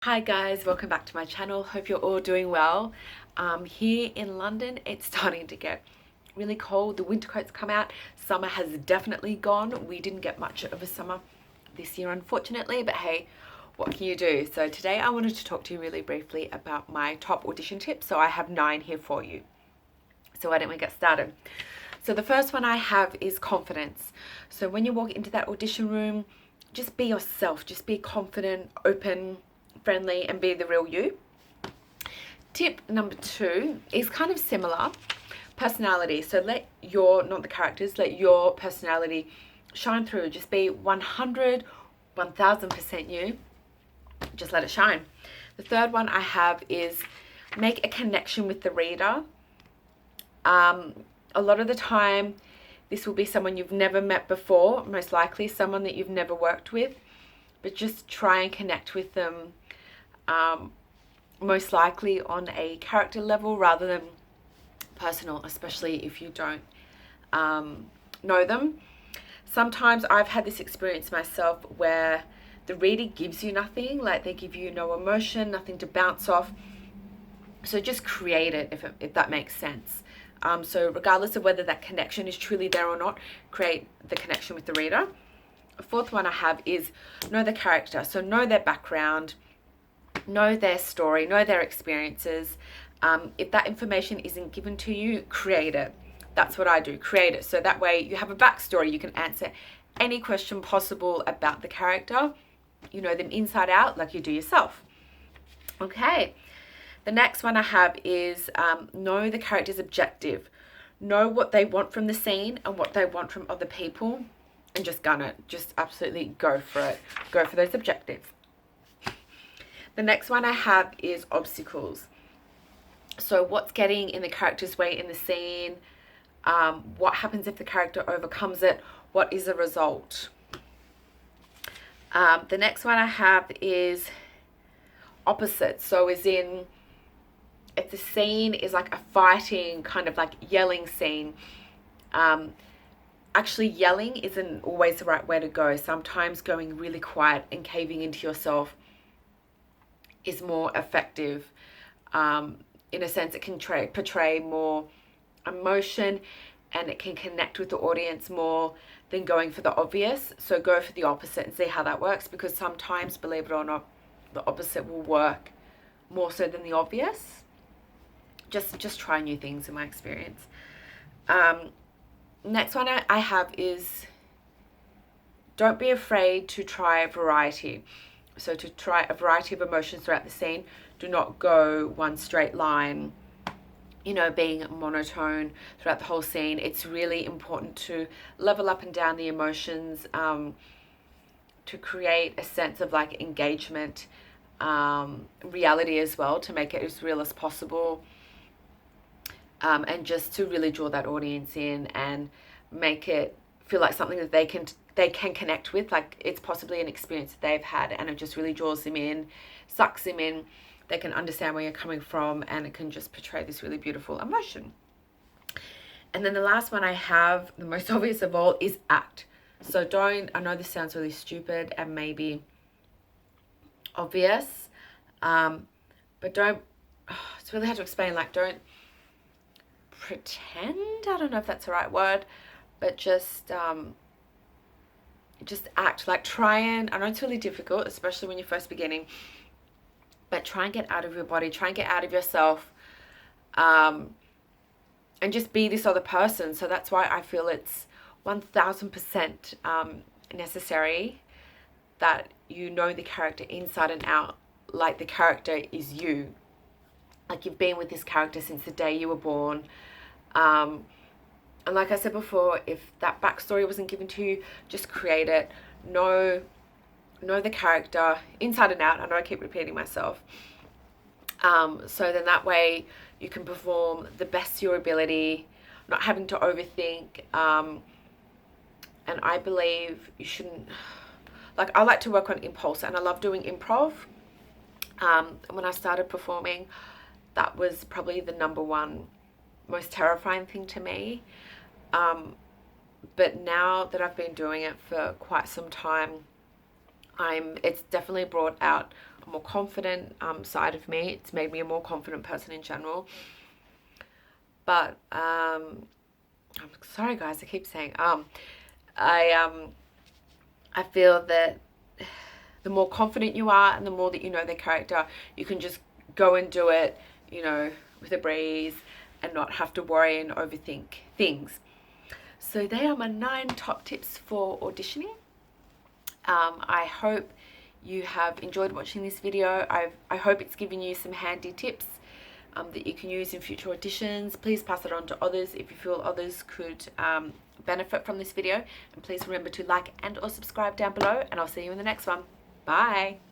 Hi guys, welcome back to my channel. Hope you're all doing well. Here in London, it's starting to get really cold. The winter coats come out. Summer has definitely gone. We didn't get much of a summer this year, unfortunately, but hey, what can you do? So today I wanted to talk to you really briefly about my top audition tips. So I have 9 here for you. So why don't we get started? So the first one I have is confidence. So when you walk into that audition room, just be yourself. Just be confident, open, friendly, and be the real you. Tip number 2 is kind of similar. Personality. So let your, not the characters, let your personality shine through. Just be 100, 1000% you. Just let it shine. The third one I have is make a connection with the reader. A lot of the time, this will be someone you've never met before, most likely someone that you've never worked with, but just try and connect with them, most likely on a character level rather than personal, especially if you don't know them. Sometimes I've had this experience myself where the reader gives you nothing, like they give you no emotion, nothing to bounce off. So just create it if that makes sense. So regardless of whether that connection is truly there or not, create the connection with the reader. The fourth one I have is know the character. So know their background, know their story, know their experiences. If that information isn't given to you, create it. That's what I do, create it. So that way you have a backstory. You can answer any question possible about the character. You know them inside out like you do yourself. Okay. The next one I have is know the character's objective. Know what they want from the scene and what they want from other people, and just gun it. Just absolutely go for it. Go for those objectives. The next one I have is obstacles. So what's getting in the character's way in the scene? What happens if the character overcomes it? What is the result? The next one I have is opposite. So as in, if the scene is like a fighting kind of like yelling scene, actually yelling isn't always the right way to go. Sometimes going really quiet and caving into yourself is more effective. In a sense, it can portray more emotion and it can connect with the audience more than going for the obvious. So go for the opposite and see how that works, because sometimes, believe it or not, the opposite will work more so than the obvious. Just try new things in my experience. Next one I have is don't be afraid to try variety. So to try a variety of emotions throughout the scene. Do not go one straight line, you know, being monotone throughout the whole scene. It's really important to level up and down the emotions, to create a sense of like engagement, reality as well, to make it as real as possible. And just to really draw that audience in and make it feel like something that they can connect with, like it's possibly an experience that they've had, and it just really draws them in, sucks them in. They can understand where you're coming from, and it can just portray this really beautiful emotion. And then the last one I have, the most obvious of all, is act. So I know this sounds really stupid and maybe obvious, but don't, it's really hard to explain, like don't pretend, I don't know if that's the right word, but just act. Like try and, I know it's really difficult, especially when you're first beginning, but try and get out of your body, try and get out of yourself, and just be this other person. So that's why I feel it's 1000% necessary that you know the character inside and out, like the character is you, like you've been with this character since the day you were born. And like I said before, if that backstory wasn't given to you, just create it. Know the character inside and out. I know I keep repeating myself. So then that way you can perform the best of your ability, not having to overthink. And I believe you shouldn't, like I like to work on impulse, and I love doing improv. When I started performing, that was probably the number one most terrifying thing to me. But now that I've been doing it for quite some time, It's definitely brought out a more confident side of me. It's made me a more confident person in general. But I'm sorry guys, I keep saying I feel that the more confident you are and the more that you know the character, you can just go and do it, you know, with a breeze and not have to worry and overthink things. So they are my 9 top tips for auditioning. I hope you have enjoyed watching this video. I hope it's given you some handy tips that you can use in future auditions. Please pass it on to others if you feel others could benefit from this video. And please remember to like and or subscribe down below, and I'll see you in the next one. Bye.